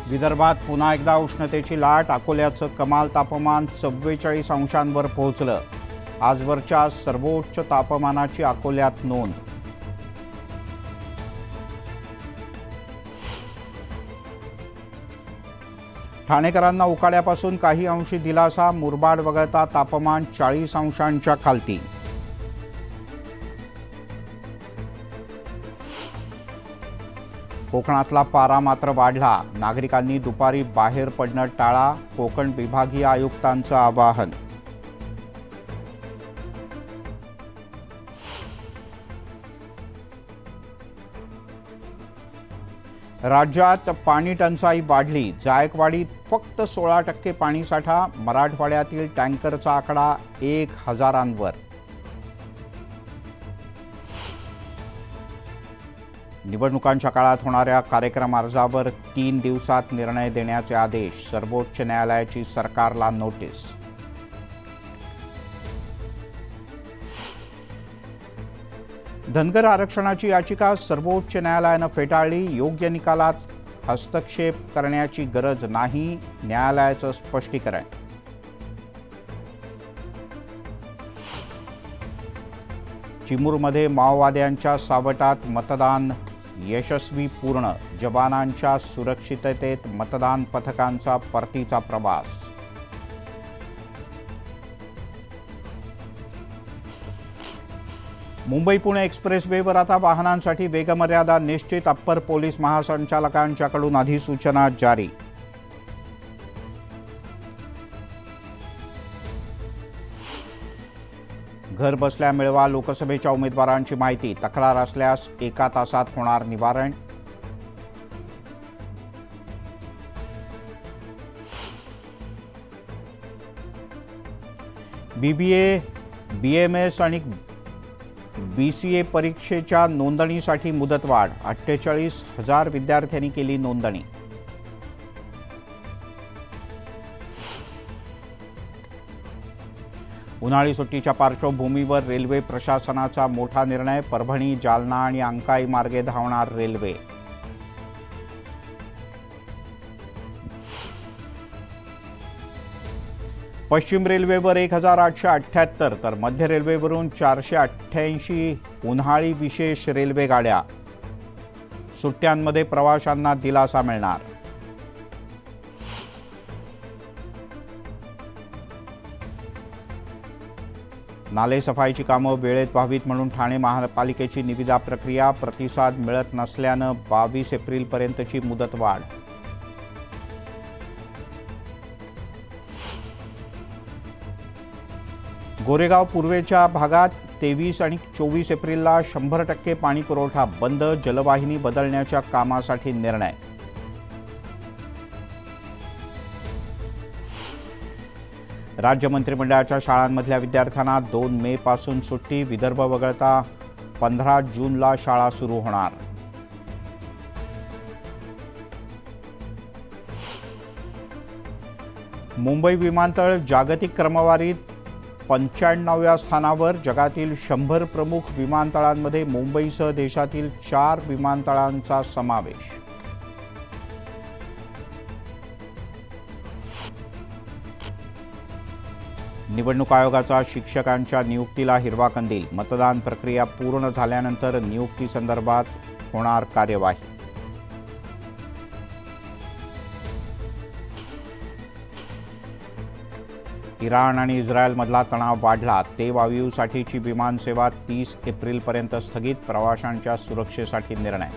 विदर्भात पुन्हा एकदा उष्णतेची लाट। अकोल्याचं कमाल तापमान 44 अंशांवर पोहोचलं। आजवरच्या सर्वोच्च तापमानाची अकोल्यात नोंद। ठाणेकरांना उकाड्यापासून काही अंशी दिलासा। मुरबाड वगळता तापमान 40 अंशांच्या खालती। कोकणातला पारा मात्र वाढला। नागरिकांनी दुपारी बाहेर पडणं टाळा। कोकण विभागीय आयुक्तांचं आवाहन। राज्यात पाणी टंचाई वाढली। जायकवाडीत फक्त 16% पाणीसाठा। मराठवाड्यातील टँकरचा आकडा 1000वर। निवडणुकांच्या काळात होणाऱ्या कार्यक्रम अर्जावर 3 दिवसात निर्णय देण्याचे आदेश। सर्वोच्च न्यायालयाची सरकारला नोटीस। धनगर आरक्षणाची याचिका सर्वोच्च न्यायालयानं फेटाळली। योग्य निकालात हस्तक्षेप करण्याची गरज नाही, न्यायालयाचं स्पष्टीकरण। चिमूरमध्ये माओवाद्यांच्या सावटात मतदान यशस्वी पूर्ण। जवानांच्या सुरक्षिततेत मतदान पथकांचा परतीचा प्रवास। मुंबई पुणे एक्सप्रेसवेवर आता वाहनांसाठी वेगमर्यादा निश्चित। अप्पर पोलीस महासंचालकांच्याकडून अधिसूचना जारी। घर बसल्या मिळवा लोकसभेच्या उमेदवारांची माहिती। तक्रार असल्यास 1 तासात होणार निवारण। BBA, BMS आणि BCA परीक्षेच्या नोंदणीसाठी मुदतवाढ। 48,000 विद्यार्थ्यांनी केली नोंदणी। उन्हाळी सुट्टीच्या पार्श्वभूमीवर रेल्वे प्रशासनाचा मोठा निर्णय। परभणी, जालना आणि अंकाई मार्गे धावणार रेल्वे। पश्चिम रेल्वेवर 1878 तर मध्य रेल्वेवरून 488 उन्हाळी विशेष रेल्वे गाड्या। सुट्ट्यांमध्ये प्रवाशांना दिलासा मिळणार। नाले सफाईची कामं वेळेत व्हावीत म्हणून ठाणे महापालिकेची निविदा प्रक्रिया। प्रतिसाद मिळत नसल्यानं 22 एप्रिलपर्यंतची मुदतवाढ। गोरेगाव पूर्वेच्या भागात 23 आणि 24 एप्रिलला 100% पाणी पुरवठा बंद। जलवाहिनी बदलण्याच्या कामासाठी निर्णय। राज्य मंत्रिमंडळाच्या शाळांमधल्या विद्यार्थ्यांना 2 मे पासून सुट्टी। विदर्भ वगळता 15 जूनला शाळा सुरू होणार। मुंबई विमानतळ जागतिक क्रमवारीत 95व्या स्थानावर। जगातील 100 प्रमुख विमानतळांमध्ये मुंबईसह देशातील 4 विमानतळांचा समावेश। निवडणूक आयोगाचा शिक्षकांच्या नियुक्तीला हिरवा कंदील। मतदान प्रक्रिया पूर्ण झाल्यानंतर नियुक्तीसंदर्भात होणार कार्यवाही। इराण आणि इस्रायलमधला तणाव वाढला। तेल अवीवसाठीची विमानसेवा 30 एप्रिलपर्यंत स्थगित। प्रवाशांच्या सुरक्षेसाठी निर्णय।